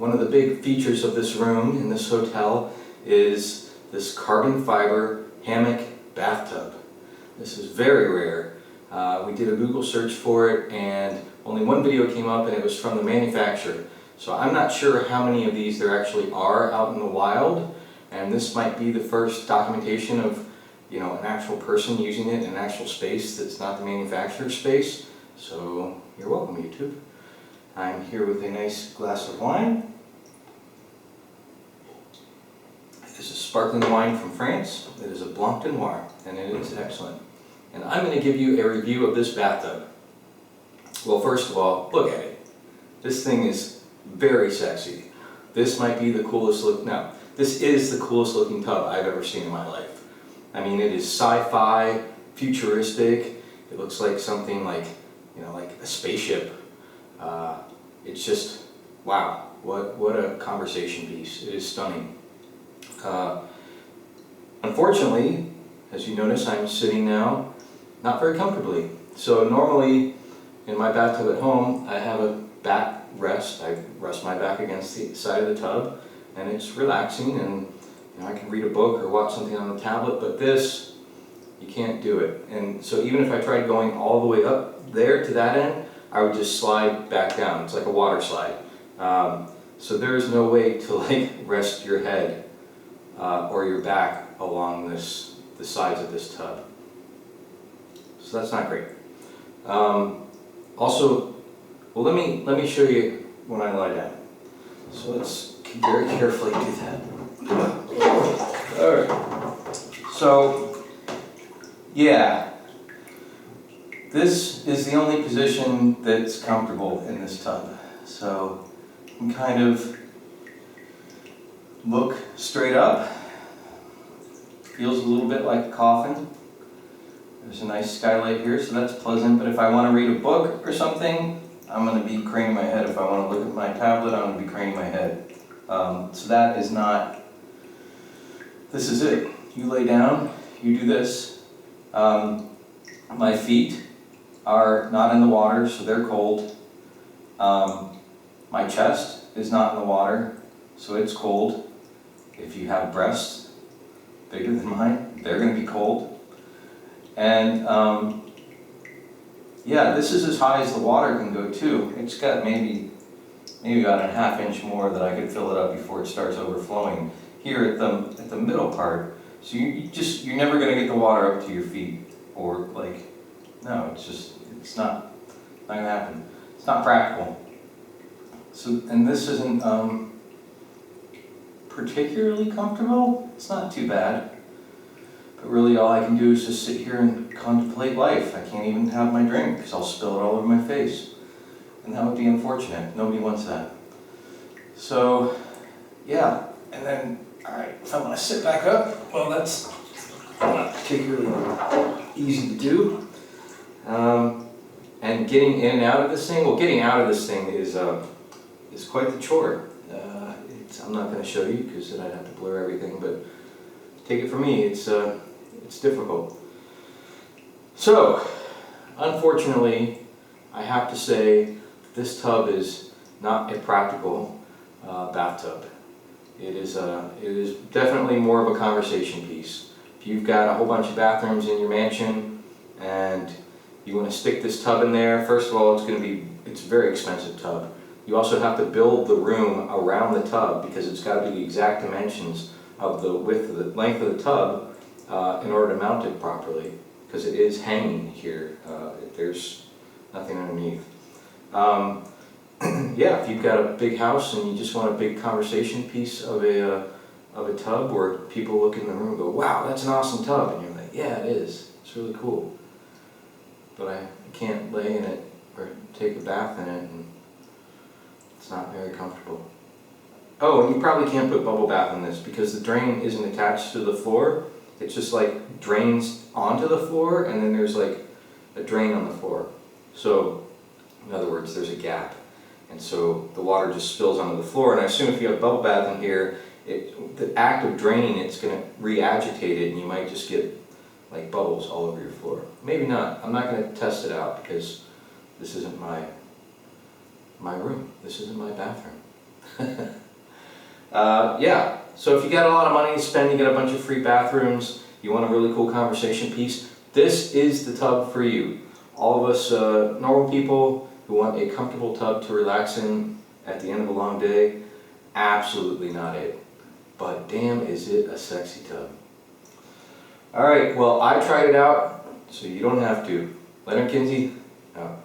one of the big features of this room in this hotel is this carbon fiber hammock bathtub. This is very rare. We did a Google search for it and only one video came up and it was from the manufacturer. So I'm not sure how many of these there actually are out in the wild, and this might be the first documentation of an actual person using it in an actual space that's not the manufacturer's space. So you're welcome, YouTube. I'm here with a nice glass of wine. This is sparkling wine from France. It is a Blanc de Noir, and it is excellent. And I'm going to give you a review of this bathtub. Well, first of all, look at it. This thing is very sexy. This might be the coolest look. No, this is the coolest looking tub I've ever seen in my life. I mean, it is sci-fi, futuristic. It looks like something like a spaceship. It's just, wow, what a conversation piece. It is stunning. Unfortunately, as you notice, I'm sitting now not very comfortably. So normally in my bathtub at home, I have a back rest. I rest my back against the side of the tub and it's relaxing, and I can read a book or watch something on the tablet, but this, you can't do it. And so even if I tried going all the way up there to that end, I would just slide back down. It's like a water slide. So there is no way to rest your head or your back along the sides of this tub. So that's not great. Also, well, let me show you when I lie down. So let's very carefully do that. All right. So, yeah, this is the only position that's comfortable in this tub. So you can kind of look straight up. Feels a little bit like a coffin. There's a nice skylight here, so that's pleasant. But if I want to read a book or something, I'm going to be craning my head. If I want to look at my tablet, I'm going to be craning my head. So that is not, this is it. You lay down, you do this. My feet are not in the water, so they're cold. My chest is not in the water, so it's cold. If you have breasts bigger than mine, they're going to be cold. And yeah, this is as high as the water can go too. It's got maybe about a ½ inch more that I could fill it up before it starts overflowing here at the middle part. So you're never going to get the water up to your feet, or no, it's not going to happen. It's not practical. So, and this isn't particularly comfortable. It's not too bad. But really all I can do is just sit here and contemplate life. I can't even have my drink because I'll spill it all over my face. And that would be unfortunate. Nobody wants that. So, yeah. And then, alright, if I want to sit back up, well, that's not particularly easy to do. And getting in and out of this thing, well, getting out of this thing is quite the chore. I'm not going to show you because then I'd have to blur everything, but take it from me, it's difficult. So, unfortunately, I have to say this tub is not a practical bathtub. It is definitely more of a conversation piece. If you've got a whole bunch of bathrooms in your mansion and you want to stick this tub in there, first of all, it's a very expensive tub. You also have to build the room around the tub because it's got to be the exact dimensions of the length of the tub in order to mount it properly, because it is hanging here. There's nothing underneath. Yeah, if you've got a big house and you just want a big conversation piece of a tub where people look in the room and go, wow, that's an awesome tub, and you're like, yeah, it is. It's really cool. But I can't lay in it or take a bath in it, and it's not very comfortable. Oh, and you probably can't put bubble bath in this because the drain isn't attached to the floor. It's just drains onto the floor, and then there's a drain on the floor. So, in other words, there's a gap. And so the water just spills onto the floor. And I assume if you have bubble bath in here, the act of draining it's going to re-agitate it, and you might just get bubbles all over your floor. Maybe not. I'm not going to test it out because this isn't my room. This isn't my bathroom. Yeah, so if you got a lot of money to spend, you get a bunch of free bathrooms, you want a really cool conversation piece, this is the tub for you. All of us normal people who want a comfortable tub to relax in at the end of a long day, absolutely not it. But damn, is it a sexy tub. Alright, well, I tried it out, so you don't have to. Leonard Kinsey, out.